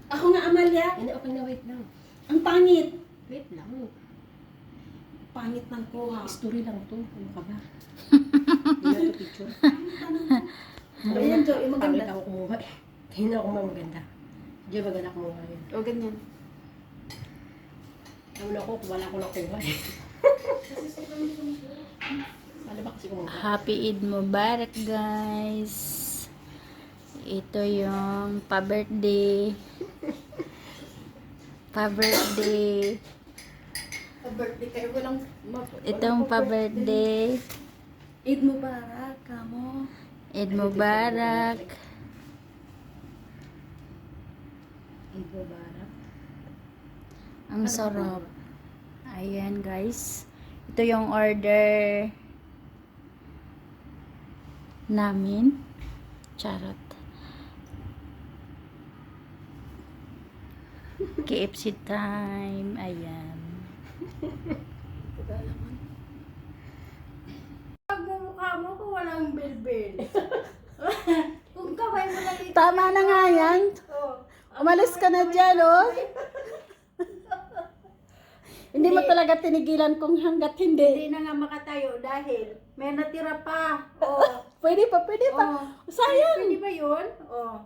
Ako nga, Amalia. Hindi, okay na, wait lang. Ang pangit. Wait lang. Pangit ng kuha. Story lang to. Ano ka ba? Hindi na to picture. Ayan, Jo, yung Pangit maganda. ako kumuha. Hindi ako maganda. Diyan maganda kumuha yun. O, ganyan. Ano na ko, wala ko nakuha eh. Ano ba kasi kumuha? Happy Eid Mubarak, guys. Ito yung pa-birthday. Pa-birthday. Pa-birthday kayo, walang... Itong pa-birthday. Eid Mubarak, kamo. Eid Mubarak. Eid Mubarak. Ang sarap. Ayan, guys. Ito yung order namin. Charot. KFC time. Ayan. Pagmumukha mo kung walang bilbil. Kung kaway mo lang ito. Tama na nga yan. Umalis ka na dyan, oh. Hindi mo talaga tinigilan kung hanggat hindi. Hindi na nga makatayo dahil may natira pa. Oh. Pwede pa, pwede pa. Oh. Sayang. Pwede ba yun? Oh.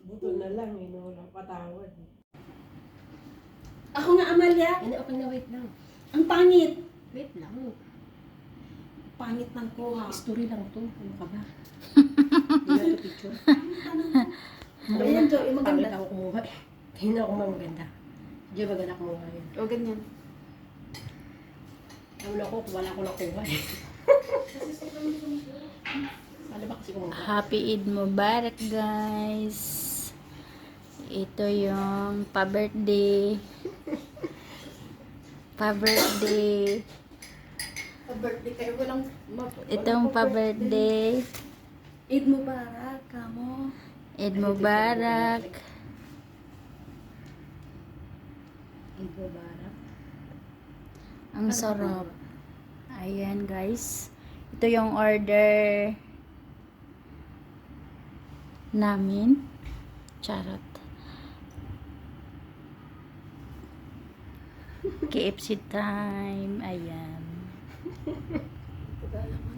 Buto na lang eh, no? Walang patawad. Ako nga, Amalia. Hindi, okay na, wait lang. Ang pangit. Wait lang. Pangit ng kuha. Story lang to. Ano ka ba? Hindi na to picture. Ayan, Jo, yung Pangit maganda. ako kumuha eh. Hindi ako maganda. Diyan maganda kumuha yun. O, ganyan. Ano na ko, wala ko nakuha eh. Ano ba kasi kumuha? Happy Eid Mubarak, guys. Ito yung pa-birthday. Pa-birthday. Pa-birthday kayo, walang... Itong pa-birthday. Eid Mubarak, kamo. Eid Mubarak. Eid Mubarak. Ang sarap. Ayan, guys. Ito yung order namin. Charot. KFC time. Ayan. Wala naman.